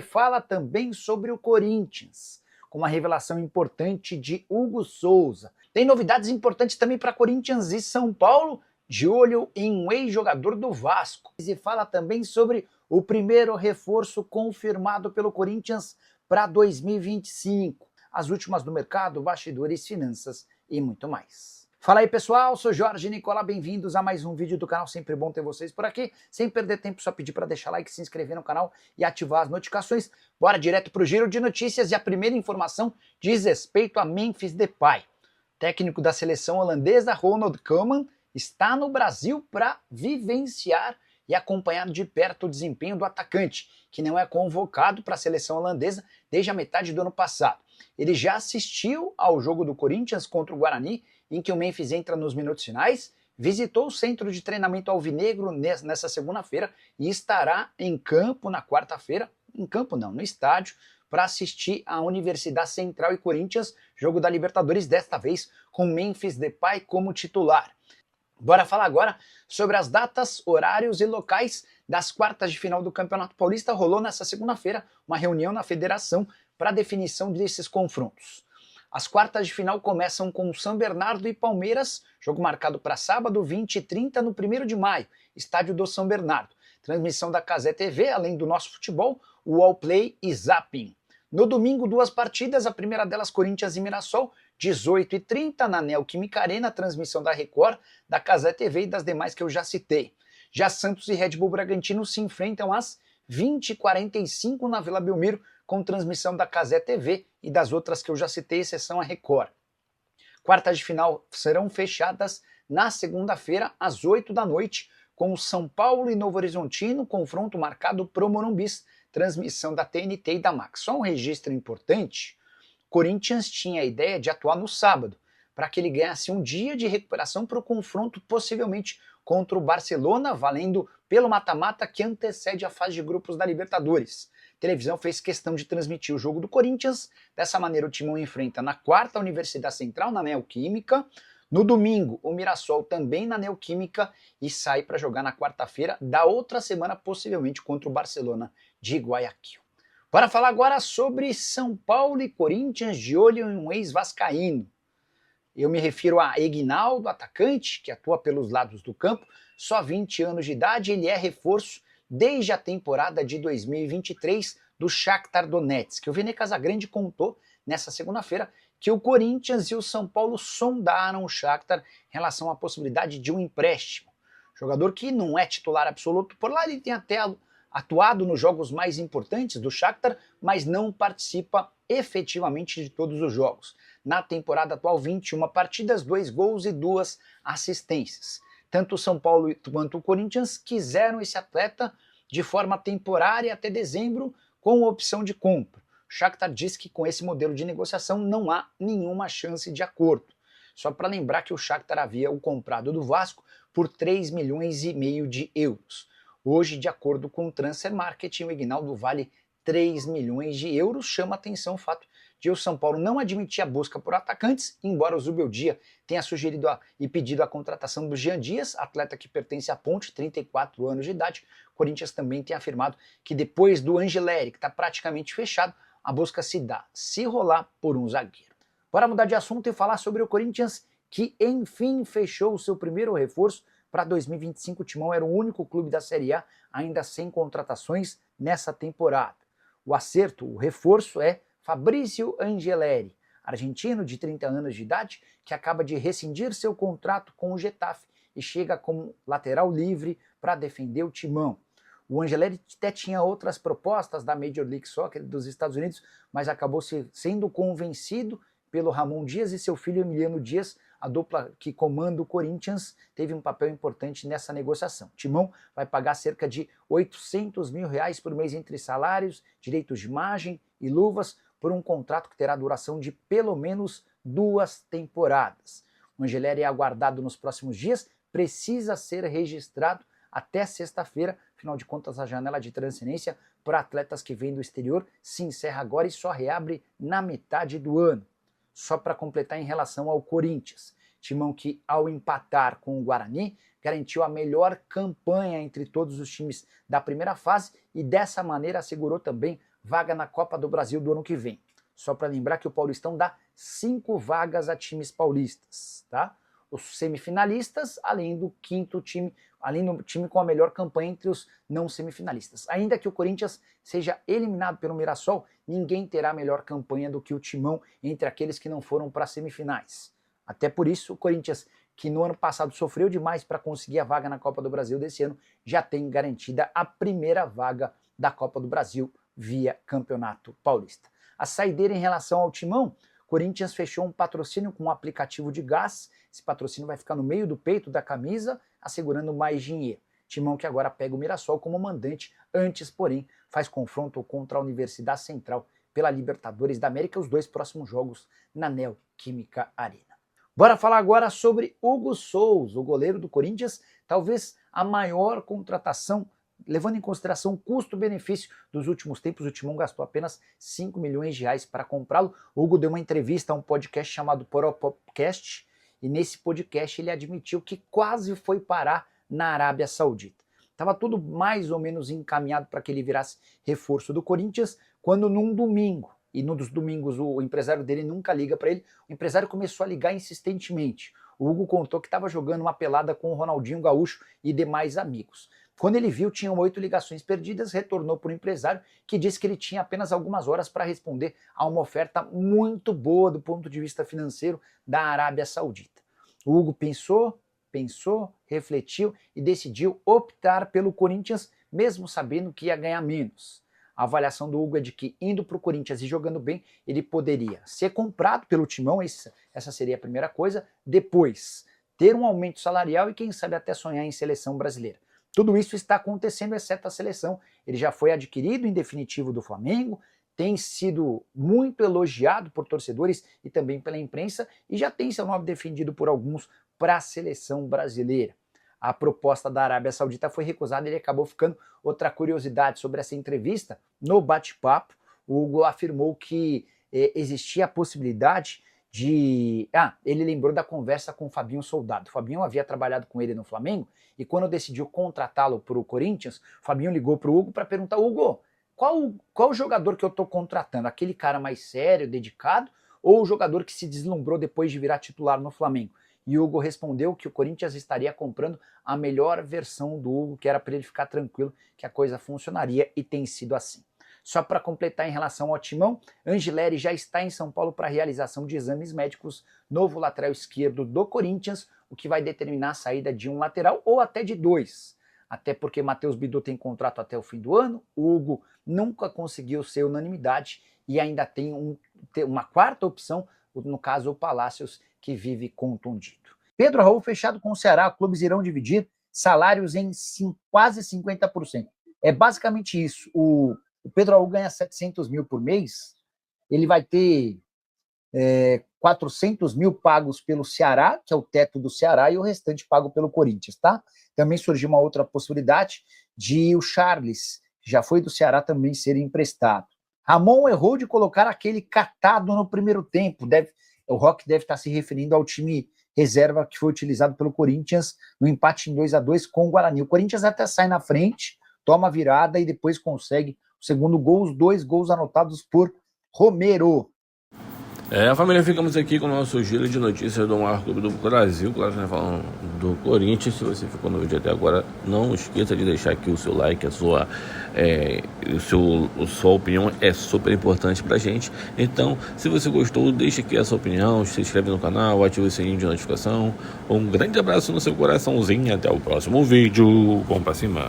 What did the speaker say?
Fala também sobre o Corinthians, com uma revelação importante de Hugo Souza. Tem novidades importantes também para Corinthians e São Paulo, de olho em um ex-jogador do Vasco. E fala também sobre o primeiro reforço confirmado pelo Corinthians para 2025, as últimas do mercado, bastidores, finanças e muito mais. Fala aí pessoal, sou Jorge Nicola, bem-vindos a mais um vídeo do canal, sempre bom ter vocês por aqui. Sem perder tempo, só pedir para deixar like, se inscrever no canal e ativar as notificações. Bora direto para o giro de notícias e a primeira informação diz respeito a Memphis Depay. Técnico da seleção holandesa, Ronald Koeman, está no Brasil para vivenciar e acompanhar de perto o desempenho do atacante, que não é convocado para a seleção holandesa desde a metade do ano passado. Ele já assistiu ao jogo do Corinthians contra o Guarani, em que o Memphis entra nos minutos finais, visitou o centro de treinamento alvinegro nessa segunda-feira e estará em campo na quarta-feira, no estádio, para assistir à Universidade Central e Corinthians, jogo da Libertadores, desta vez com Memphis Depay como titular. Bora falar agora sobre as datas, horários e locais das quartas de final do Campeonato Paulista. Rolou nessa segunda-feira uma reunião na federação para definição desses confrontos. As quartas de final começam com São Bernardo e Palmeiras, jogo marcado para sábado, 20h30, no 1º de maio, estádio do São Bernardo. Transmissão da Cazé TV, além do Nosso Futebol, o Allplay e Zapping. No domingo, duas partidas, a primeira delas Corinthians e Mirassol, 18h30, na Neoquímica Arena, transmissão da Record, da Cazé TV e das demais que eu já citei. Já Santos e Red Bull Bragantino se enfrentam às 20h45 na Vila Belmiro, com transmissão da Cazé TV e das outras que eu já citei, exceção a Record. Quartas de final serão fechadas na segunda-feira, às 8 da noite, com São Paulo e Novo Horizontino, confronto marcado pro Morumbis, transmissão da TNT e da Max. Só um registro importante: Corinthians tinha a ideia de atuar no sábado, para que ele ganhasse um dia de recuperação para o confronto possivelmente contra o Barcelona, valendo pelo mata-mata que antecede a fase de grupos da Libertadores. A televisão fez questão de transmitir o jogo do Corinthians. Dessa maneira o Timão enfrenta na quarta a Universidade Central, na Neoquímica. No domingo, o Mirassol também na Neoquímica e sai para jogar na quarta-feira da outra semana, possivelmente contra o Barcelona de Guayaquil. Bora falar agora sobre São Paulo e Corinthians, de olho em um ex-vascaíno. Eu me refiro a Eginaldo, atacante, que atua pelos lados do campo, só 20 anos de idade, ele é reforço desde a temporada de 2023 do Shakhtar Donetsk. O Vene Casagrande contou nessa segunda-feira que o Corinthians e o São Paulo sondaram o Shakhtar em relação à possibilidade de um empréstimo. Jogador que não é titular absoluto por lá, ele tem até atuado nos jogos mais importantes do Shakhtar, mas não participa efetivamente de todos os jogos. Na temporada atual, 21 partidas, 2 gols e 2 assistências. Tanto o São Paulo quanto o Corinthians quiseram esse atleta de forma temporária até dezembro, com opção de compra. O Shakhtar diz que com esse modelo de negociação não há nenhuma chance de acordo. Só para lembrar que o Shakhtar havia o comprado do Vasco por 3,5 milhões de euros. Hoje, de acordo com o Transfer Market, o Eginaldo vale 3 milhões de euros. Chama atenção o fato de o São Paulo não admitir a busca por atacantes, embora o Zubeldia tenha sugerido e pedido a contratação do Jean Dias, atleta que pertence à Ponte, 34 anos de idade. O Corinthians também tem afirmado que depois do Angeleri, que está praticamente fechado, a busca se dá, se rolar, por um zagueiro. Bora mudar de assunto e falar sobre o Corinthians, que enfim fechou o seu primeiro reforço para 2025. O Timão era o único clube da Série A ainda sem contratações nessa temporada. O acerto, o reforço é Fabrício Angeleri, argentino de 30 anos de idade, que acaba de rescindir seu contrato com o Getafe e chega como lateral livre para defender o Timão. O Angeleri até tinha outras propostas da Major League Soccer dos Estados Unidos, mas acabou sendo convencido pelo Ramon Dias e seu filho Emiliano Dias. A dupla que comanda o Corinthians teve um papel importante nessa negociação. O Timão vai pagar cerca de R$800 mil por mês entre salários, direitos de imagem e luvas, por um contrato que terá duração de pelo menos 2 temporadas. O Angeleri é aguardado nos próximos dias, precisa ser registrado até sexta-feira. Afinal de contas, a janela de transferência para atletas que vêm do exterior se encerra agora e só reabre na metade do ano. Só para completar em relação ao Corinthians, Timão que ao empatar com o Guarani garantiu a melhor campanha entre todos os times da primeira fase e dessa maneira assegurou também vaga na Copa do Brasil do ano que vem. Só para lembrar que o Paulistão dá 5 vagas a times paulistas, tá? Os semifinalistas, além do quinto time, além do time com a melhor campanha entre os não semifinalistas. Ainda que o Corinthians seja eliminado pelo Mirassol, ninguém terá melhor campanha do que o Timão entre aqueles que não foram para as semifinais. Até por isso, o Corinthians, que no ano passado sofreu demais para conseguir a vaga na Copa do Brasil desse ano, já tem garantida a primeira vaga da Copa do Brasil via Campeonato Paulista. A saideira em relação ao Timão, Corinthians fechou um patrocínio com um aplicativo de gás. Esse patrocínio vai ficar no meio do peito da camisa, assegurando mais dinheiro. Timão que agora pega o Mirassol como mandante, antes, porém, faz confronto contra a Universidade Central pela Libertadores da América, os 2 próximos jogos na Neoquímica Arena. Bora falar agora sobre Hugo Souza, o goleiro do Corinthians, talvez a maior contratação, levando em consideração o custo-benefício dos últimos tempos. O Timão gastou apenas 5 milhões de reais para comprá-lo. O Hugo deu uma entrevista a um podcast chamado Podcast, e nesse podcast ele admitiu que quase foi parar na Arábia Saudita. Estava tudo mais ou menos encaminhado para que ele virasse reforço do Corinthians, quando num domingo, e num dos domingos o empresário dele nunca liga para ele, o empresário começou a ligar insistentemente. O Hugo contou que estava jogando uma pelada com o Ronaldinho Gaúcho e demais amigos. Quando ele viu, tinham 8 ligações perdidas, retornou para o empresário, que disse que ele tinha apenas algumas horas para responder a uma oferta muito boa do ponto de vista financeiro da Arábia Saudita. O Hugo pensou, refletiu e decidiu optar pelo Corinthians, mesmo sabendo que ia ganhar menos. A avaliação do Hugo é de que, indo para o Corinthians e jogando bem, ele poderia ser comprado pelo Timão, essa seria a primeira coisa, depois ter um aumento salarial e quem sabe até sonhar em seleção brasileira. Tudo isso está acontecendo, exceto a seleção. Ele já foi adquirido em definitivo do Flamengo, tem sido muito elogiado por torcedores e também pela imprensa, e já tem seu nome defendido por alguns para a seleção brasileira. A proposta da Arábia Saudita foi recusada e ele acabou ficando. Outra curiosidade sobre essa entrevista, no bate-papo, o Hugo afirmou que existia a possibilidade de... ele lembrou da conversa com o Fabinho Soldado. O Fabinho havia trabalhado com ele no Flamengo e quando decidiu contratá-lo para o Corinthians, o Fabinho ligou para o Hugo para perguntar: Hugo, qual jogador que eu estou contratando? Aquele cara mais sério, dedicado, ou o jogador que se deslumbrou depois de virar titular no Flamengo? E o Hugo respondeu que o Corinthians estaria comprando a melhor versão do Hugo, que era para ele ficar tranquilo que a coisa funcionaria, e tem sido assim. Só para completar em relação ao Timão, Angileri já está em São Paulo para a realização de exames médicos, novo lateral esquerdo do Corinthians, o que vai determinar a saída de um lateral ou até de 2. Até porque Matheus Bidu tem contrato até o fim do ano, o Hugo nunca conseguiu ser unanimidade e ainda tem uma quarta opção, no caso o Palácios, que vive contundido. Pedro Raul fechado com o Ceará, clubes irão dividir salários em quase 50%. É basicamente isso. O Pedro Raul ganha 700 mil por mês, ele vai ter 400 mil pagos pelo Ceará, que é o teto do Ceará, e o restante pago pelo Corinthians, tá? Também surgiu uma outra possibilidade de o Charles, que já foi do Ceará, também ser emprestado. Ramon errou de colocar aquele catado no primeiro tempo. O Roque deve estar se referindo ao time reserva que foi utilizado pelo Corinthians no empate em 2-2 com o Guarani. O Corinthians até sai na frente, toma a virada e depois consegue o segundo gol, os 2 gols anotados por Romero. Família, ficamos aqui com o nosso giro de notícias do maior clube do Brasil, claro que nós falamos do Corinthians. Se você ficou no vídeo até agora, não esqueça de deixar aqui o seu like, a sua opinião é super importante pra gente. Então, se você gostou, deixa aqui a sua opinião, se inscreve no canal, ativa o sininho de notificação. Um grande abraço no seu coraçãozinho, até o próximo vídeo, vamos pra cima.